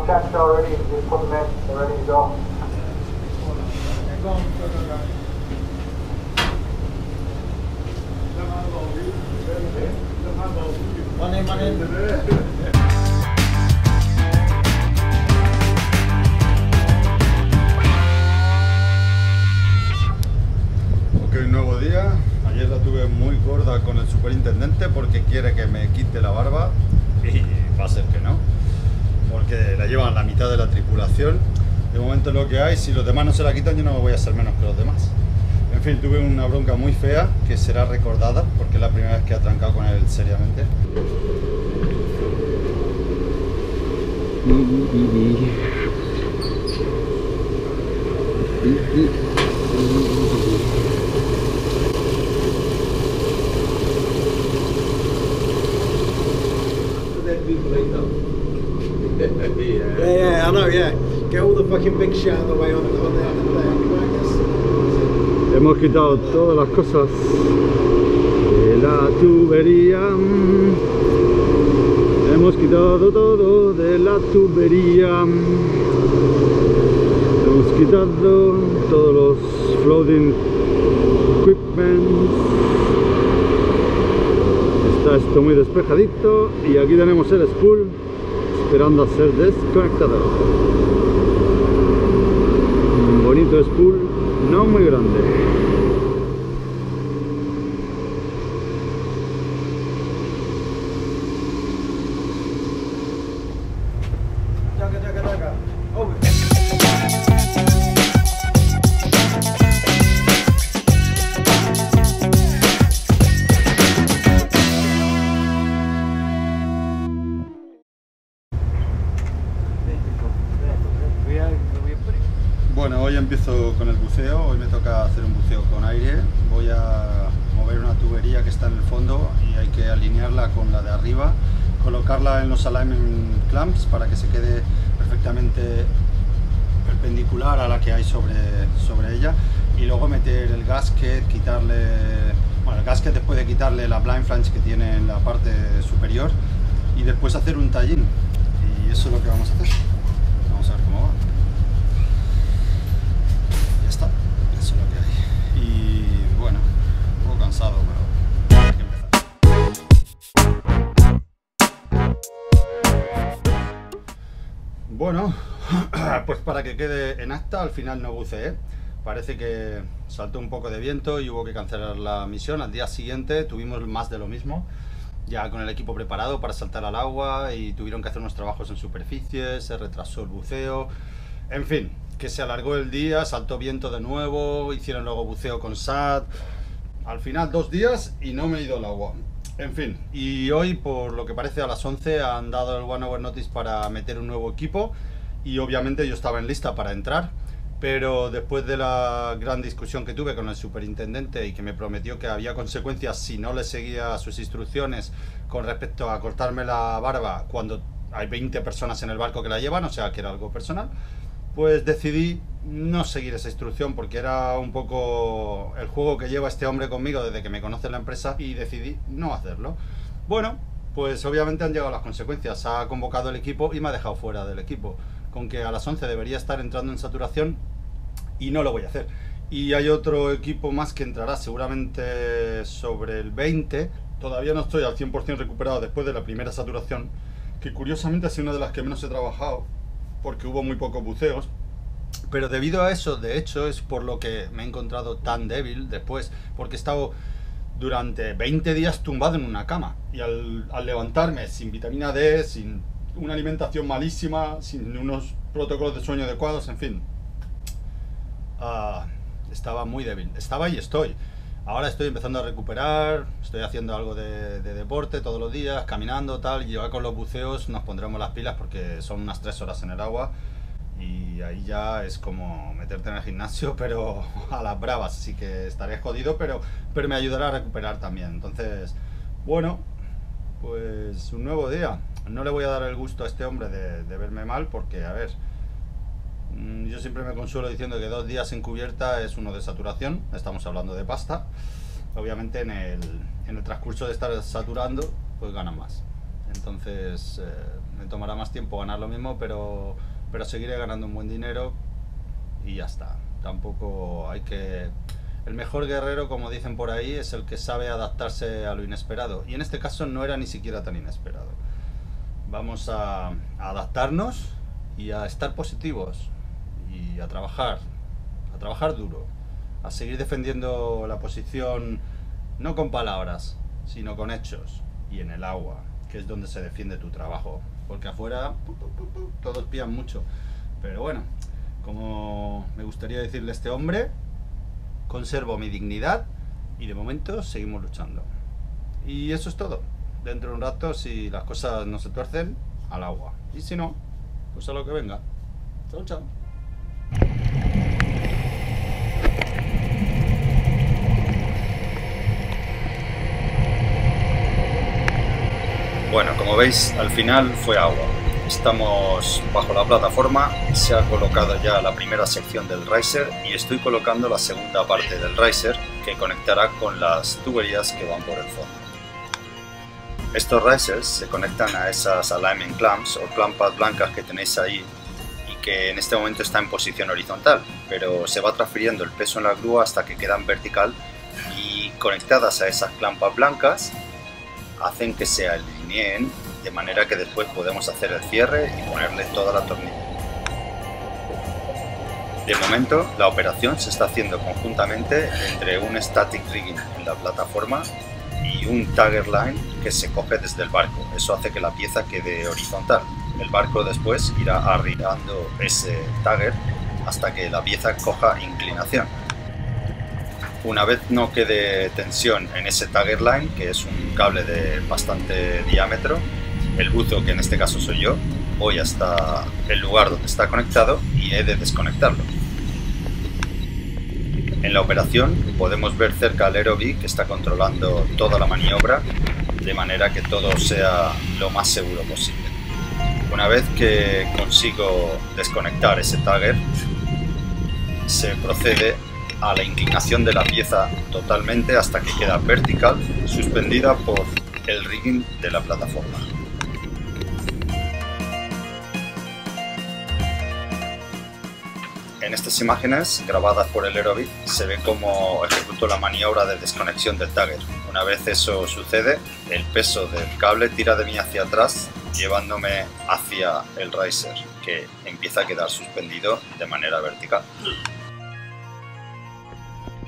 checked already, just put them in, they're ready to go. Ok, nuevo día. Ayer la tuve muy gorda con el superintendente porque quiere que me quite la barba y va a ser que no, porque la llevan la mitad de la tripulación. De momento es lo que hay, si los demás no se la quitan yo no voy a ser menos que los demás. En fin, tuve una bronca muy fea que será recordada porque es la primera vez que he atrancado con él seriamente. Yeah, I know, yeah. Get all the fucking big shit out of the way on the Hemos quitado todas las cosas de la tubería. Hemos quitado todo de la tubería. Hemos quitado todos los floating equipment. Está esto muy despejadito y aquí tenemos el spool esperando a ser desconectado. Un bonito spool, no muy grande. Bueno, hoy empiezo con el buceo, hoy me toca hacer un buceo con aire. Voy a mover una tubería que está en el fondo y hay que alinearla con la de arriba, colocarla en los alignment clamps para que se quede perfectamente perpendicular a la que hay sobre ella, y luego meter el gasket, quitarle, bueno, el gasket después de quitarle la blind flange que tiene en la parte superior, y después hacer un tallín, y eso es lo que vamos a hacer. Vamos a ver cómo va. Ya está, eso es lo que hay. Y bueno, un poco cansado, pero hay que empezar. Bueno, pues para que quede en acta, al final no buceé. Parece que saltó un poco de viento y hubo que cancelar la misión. Al día siguiente tuvimos más de lo mismo, ya con el equipo preparado para saltar al agua, y tuvieron que hacer unos trabajos en superficie, se retrasó el buceo, en fin, que se alargó el día, saltó viento de nuevo, hicieron luego buceo con SAT, al final 2 días y no me he ido al agua. En fin, y hoy por lo que parece a las 11 han dado el one hour notice para meter un nuevo equipo, y obviamente yo estaba en lista para entrar, pero después de la gran discusión que tuve con el superintendente y que me prometió que había consecuencias si no le seguía sus instrucciones con respecto a cortarme la barba cuando hay 20 personas en el barco que la llevan, o sea que era algo personal, pues decidí no seguir esa instrucción porque era un poco el juego que lleva este hombre conmigo desde que me conoce en la empresa, y decidí no hacerlo. Bueno, pues obviamente han llegado las consecuencias. Ha convocado el equipo y me ha dejado fuera del equipo, con que a las 11 debería estar entrando en saturación y no lo voy a hacer. Y hay otro equipo más que entrará seguramente sobre el 20. Todavía no estoy al 100% recuperado después de la primera saturación, que curiosamente ha sido una de las que menos he trabajado porque hubo muy pocos buceos. Pero debido a eso, de hecho, es por lo que me he encontrado tan débil después, porque he estado durante 20 días tumbado en una cama, y al levantarme sin vitamina D, sin una alimentación malísima, sin unos protocolos de sueño adecuados, en fin, estaba muy débil. Estaba y estoy. Ahora estoy empezando a recuperar, estoy haciendo algo de deporte todos los días, caminando, tal, y ya con los buceos nos pondremos las pilas porque son unas 3 horas en el agua, y ahí ya es como meterte en el gimnasio, pero a las bravas, así que estaré jodido, pero me ayudará a recuperar también. Entonces, bueno, pues un nuevo día. No le voy a dar el gusto a este hombre de verme mal, porque, a ver, yo siempre me consuelo diciendo que 2 días en cubierta es uno de saturación, estamos hablando de pasta. Obviamente en el transcurso de estar saturando, pues ganan más. Entonces me tomará más tiempo ganar lo mismo, pero seguiré ganando un buen dinero y ya está. Tampoco hay que... El mejor guerrero, como dicen por ahí, es el que sabe adaptarse a lo inesperado. Y en este caso no era ni siquiera tan inesperado. Vamos a adaptarnos y a estar positivos y a trabajar duro, a seguir defendiendo la posición, no con palabras, sino con hechos y en el agua, que es donde se defiende tu trabajo, porque afuera todos pían mucho. Pero bueno, como me gustaría decirle a este hombre, conservo mi dignidad y de momento seguimos luchando. Y eso es todo. Dentro de un rato, si las cosas no se tuercen, al agua. Y si no, pues a lo que venga. Chao, chao. Bueno, como veis, al final fue agua. Estamos bajo la plataforma, se ha colocado ya la primera sección del riser y estoy colocando la segunda parte del riser que conectará con las tuberías que van por el fondo. Estos risers se conectan a esas alignment clamps o clampas blancas que tenéis ahí y que en este momento está en posición horizontal, pero se va transfiriendo el peso en la grúa hasta que quedan vertical y conectadas a esas clampas blancas hacen que se alineen de manera que después podemos hacer el cierre y ponerle toda la tornilla. De momento, la operación se está haciendo conjuntamente entre un static rigging en la plataforma y un tagger line que se coge desde el barco. Eso hace que la pieza quede horizontal. El barco después irá arriando ese tagger hasta que la pieza coja inclinación. Una vez no quede tensión en ese tagger line, que es un cable de bastante diámetro, el buzo, que en este caso soy yo, voy hasta el lugar donde está conectado y he de desconectarlo. En la operación podemos ver cerca al Aerobee que está controlando toda la maniobra de manera que todo sea lo más seguro posible. Una vez que consigo desconectar ese tagger, se procede a la inclinación de la pieza totalmente hasta que queda vertical, suspendida por el rigging de la plataforma. En estas imágenes, grabadas por el Aerobee, se ve cómo ejecuto la maniobra de desconexión del tagger. Una vez eso sucede, el peso del cable tira de mí hacia atrás, llevándome hacia el riser, que empieza a quedar suspendido de manera vertical.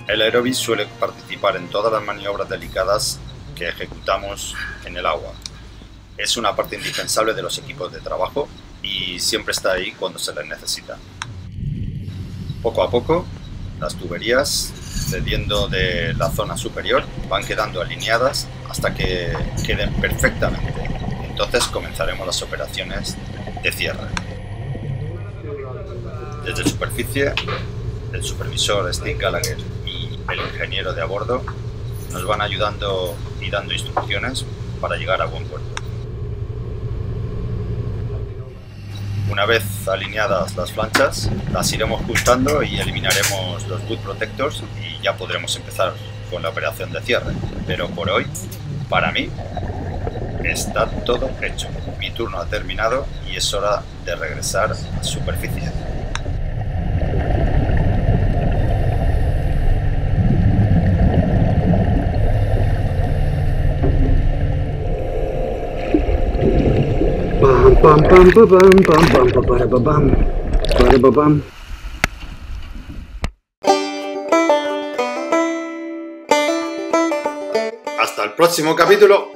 El Aerobee suele participar en todas las maniobras delicadas que ejecutamos en el agua. Es una parte indispensable de los equipos de trabajo y siempre está ahí cuando se les necesita. Poco a poco, las tuberías, cediendo de la zona superior, van quedando alineadas hasta que queden perfectamente. Entonces comenzaremos las operaciones de cierre. Desde superficie, el supervisor Steve Gallagher y el ingeniero de a bordo nos van ayudando y dando instrucciones para llegar a buen puerto. Una vez alineadas las planchas, las iremos juntando y eliminaremos los boot protectors y ya podremos empezar con la operación de cierre. Pero por hoy, para mí, está todo hecho. Mi turno ha terminado y es hora de regresar a superficie. Pam pam pam pam pam pam para pam. Hasta el próximo capítulo.